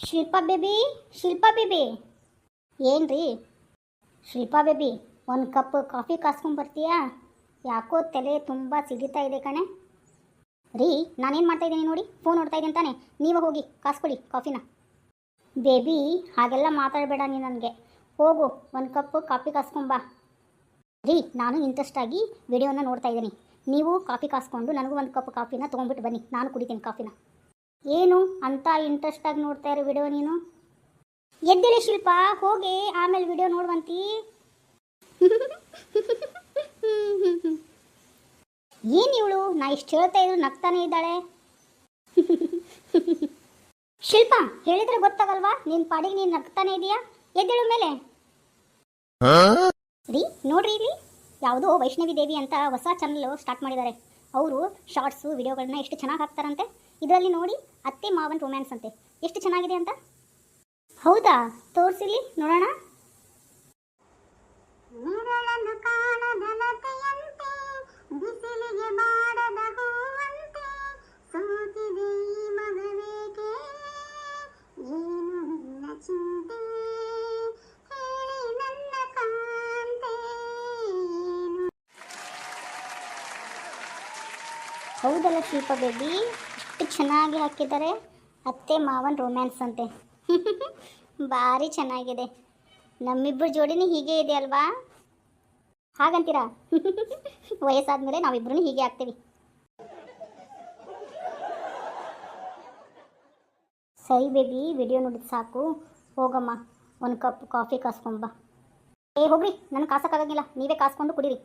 Shilpa baby, Shilpa baby, ಏನ್ರಿ Shilpa baby, ಒಂದು cup coffee ಕಾಸ್ಕೊಂಬರ್ತೀಯಾ? ಯಾಕೋ ತಲೆ ತುಂಬ ಸಿಡಿತಾ ಇದೆ ಕಣೆ. ರೀ, ನಾನೇನು ಮಾಡ್ತಾ ಇದ್ದೀನಿ ನೋಡಿ, ಫೋನ್ ನೋಡ್ತಾ ಇದ್ದೀನಿ ತಾನೆ. ನೀವು ಹೋಗಿ ಕಾಸ್ಕೊಳ್ಳಿ ಕಾಫಿನ. ಬೇಬಿ, ಹಾಗೆಲ್ಲ ಮಾತಾಡಬೇಡ ನೀನು ನನಗೆ. ಹೋಗು, ಒಂದು ಕಪ್ ಕಾಫಿ ಕಾಸ್ಕೊಂಬಾ. ರೀ, ನಾನು ಇಂಟ್ರೆಸ್ಟ್ ಆಗಿ ವಿಡಿಯೋನ ನೋಡ್ತಾ ಇದ್ದೀನಿ. ನೀವು ಕಾಫಿ ಕಾಸ್ಕೊಂಡು ನನಗೂ ಒಂದು ಕಪ್ ಕಾಫಿನ ತೊಗೊಂಡ್ಬಿಟ್ಟು ಬನ್ನಿ, ನಾನು ಕುಡಿತೀನಿ ಕಾಫಿನ. ಏನು ಅಂತ ಇಂಟ್ರೆಸ್ಟಾಗಿ ನೋಡ್ತಾ ಇರೋ ವಿಡಿಯೋ ನೀನು? ಎದ್ದೇಳಿ ಶಿಲ್ಪ, ಹೋಗಿ ಆಮೇಲೆ ವಿಡಿಯೋ ನೋಡುವಂತಿ. ಏನು ಇವಳು, ನಾ ಇಷ್ಟು ಹೇಳ್ತಾ ಇದ್ರು ನಗ್ತಾನೆ ಇದ್ದಾಳೆ. ಶಿಲ್ಪ, ಹೇಳಿದ್ರೆ ಗೊತ್ತಾಗಲ್ವಾ? ನಿನ್ನ ಪಾಡಿಗೆ ನೀನು ನಗ್ತಾನೆ ಇದೆಯಾ? ಎದ್ದೇಳು ಮೇಲೆ. ರೀ, ನೋಡ್ರಿ ಇಲ್ಲಿ ಯಾವುದೋ ವೈಷ್ಣವಿ ದೇವಿ ಅಂತ ಹೊಸ ಚಾನಲ್ ಸ್ಟಾರ್ಟ್ ಮಾಡಿದ್ದಾರೆ. ಅವರು ಶಾರ್ಟ್ಸು ವಿಡಿಯೋಗಳನ್ನ ಎಷ್ಟು ಚೆನ್ನಾಗಿ ಹಾಕ್ತಾರಂತೆ. ಇದರಲ್ಲಿ ನೋಡಿ, ಅತ್ತೆ ಮಾವನ್ ರೊಮ್ಯಾನ್ಸ್ ಅಂತೆ, ಎಷ್ಟು ಚೆನ್ನಾಗಿದೆ ಅಂತ. ಹೌದಾ, ತೋರಿಸಿಲಿ ನೋಡೋಣ. ಹೌದಲ್ಲ ಶಿಲ್ಪ ಬೇಬಿ, ಎಷ್ಟು ಚೆನ್ನಾಗಿ ಹಾಕಿದ್ದಾರೆ. ಅತ್ತೆ ಮಾವನ್ ರೊಮ್ಯಾನ್ಸ್ ಅಂತೆ. ಭಾರಿ ಚೆನ್ನಾಗಿದೆ. ನಮ್ಮಿಬ್ಬರ ಜೋಡಿನೇ ಹೀಗೆ ಇದೆ ಅಲ್ವಾ? ಹಾಗಂತೀರಾ? ವಯಸ್ಸಾದ್ಮೇಲೆ ನಾವಿಬ್ಬರೂ ಹೀಗೆ ಆಗ್ತೀವಿ. ಸರಿ ಬೇಬಿ, ವಿಡಿಯೋ ನೋಡಿದ ಸಾಕು, ಹೋಗಮ್ಮ ಒಂದು ಕಪ್ ಕಾಫಿ ಕಾಸ್ಕೊಂಬ. ಹೋಗ್ರಿ, ನನಗೆ ಕಾಸಕ್ಕಾಗಂಗಿಲ್ಲ, ನೀವೇ ಕಾಸ್ಕೊಂಡು ಕುಡೀರಿ.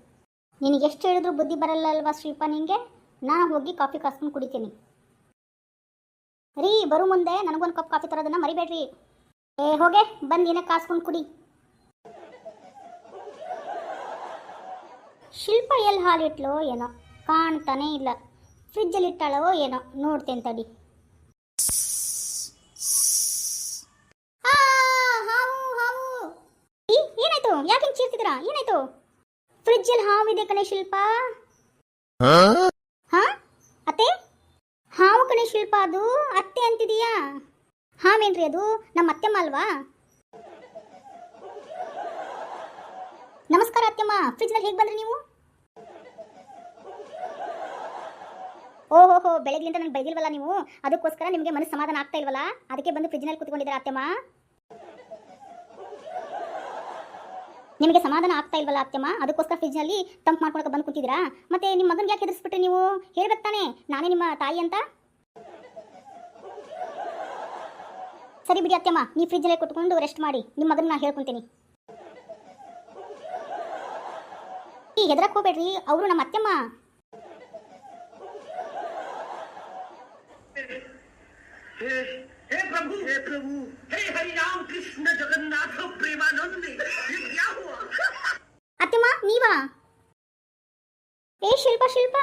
ನಿನಗೆ ಎಷ್ಟು ಹೇಳಿದ್ರು ಬುದ್ಧಿ ಬರಲ್ಲ ಅಲ್ವಾ ಶಿಲ್ಪ ನಿನಗೆ? ನಾನು ಹೋಗಿ ಕಾಫಿ ಕಾಸ್ಕೊಂಡು ಕುಡಿತೀನಿ. ರೀ, ಬರೋ ಮುಂದೆ ನನಗೊಂದು ಕಪ್ ಕಾಫಿ ತರೋದನ್ನ ಮರಿಬೇಡ್ರಿ. ಹೋಗೆ, ಬಂದು ನೀನೇ ಕಾಸ್ಕೊಂಡು ಕುಡಿ. ಶಿಲ್ಪ ಎಲ್ಲಿ ಹಾಲಿಟ್ಲೋ ಏನೋ, ಕಾಣ್ತಾನೇ ಇಲ್ಲ. ಫ್ರಿಜ್ಜಲ್ಲಿ ಇಟ್ಟಾಳೋ ಏನೋ, ನೋಡ್ತೇನೆ ತಡಿ. ಏನಾಯ್ತು? ಯಾಕೆ ಚೀರ್ತಿದ್ದೀರಾ? ಏನಾಯ್ತು? ಫ್ರಿಜ್ಜಲ್ಲಿ ಹಾವಿದೆ ಕಣೆ ಶಿಲ್ಪ. ಹಾ ಅತ್ತೆ? ಹಾವು ಕಣೆ ಶಿಲ್ಪ, ಅದು ಅತ್ತೆ ಅಂತಿದೀಯಾ? ಹಾವೇನ್ರಿ ಅದು? ನಮ್ಮ ಅತ್ತೆಮ್ಮ ಅಲ್ವಾ? ನಮಸ್ಕಾರ ಅತ್ತೆಮ್ಮ, ಫ್ರಿಜ್ನಲ್ಲಿ ಹೇಗೆ ಬಂದ್ರಿ ನೀವು? ಓಹೋಹೋ, ಬೆಳಗ್ಲಿಂದ ನನಗೆ ಬೈದಿಲ್ವಲ್ಲ ನೀವು, ಅದಕ್ಕೋಸ್ಕರ ನಿಮಗೆ ಮನಸ್ಸು ಸಮಾಧಾನ ಆಗ್ತಾ ಇಲ್ವಲ್ಲ, ಅದಕ್ಕೆ ಬಂದು ಫ್ರಿಜ್ನಲ್ಲಿ ಕೂತ್ಕೊಂಡಿದ್ದೀರಾ ಅತ್ತೆಮ್ಮ? ನಿಮಗೆ ಸಮಾಧಾನ ಆಗ್ತಾ ಇಲ್ವಲ್ಲ ಅತ್ತೆಮ್ಮ, ಅದಕ್ಕೋಸ್ಕರ ಫ್ರಿಜ್ನಲ್ಲಿ ತಂಪು ಮಾಡ್ಕೊಳಕ್ಕೆ ಬಂದು ಕೂತಿದ್ದೀರಾ? ಮತ್ತೆ ನಿಮ್ಮ ಮಗನಿಗೆ ಯಾಕೆ ಹೆದರ್ಸ್ಬಿಟ್ರಿ ನೀವು? ಹೇಳ್ಬೇಕು ತಾನೆ, ನಾನೇ ನಿಮ್ಮ ತಾಯಿ ಅಂತ. ಸರಿ ಬಿಡಿ ಅತ್ತೆಮ್ಮ, ನೀವು ಫ್ರಿಜ್ಜಲ್ಲೇ ಕುತ್ಕೊಂಡು ರೆಸ್ಟ್ ಮಾಡಿ, ನಿಮ್ಮ ಮಗನ ನಾ ಹೇಳ್ಕೊಂತೀನಿ. ಈ ಹೆದರಕ್ಕೆ ಹೋಗ್ಬೇಡ್ರಿ, ಅವರು ನಮ್ಮ ಅತ್ತೆಮ್ಮ. हे प्रभु, हे प्रभु, हे हरि राम कृष्ण जगन्नाथ प्रेमानंद, ये क्या हुआ? ಅತ್ತೆಮ್ಮ ನೀವಾ? ಶಿಲ್ಪ ಶಿಲ್ಪ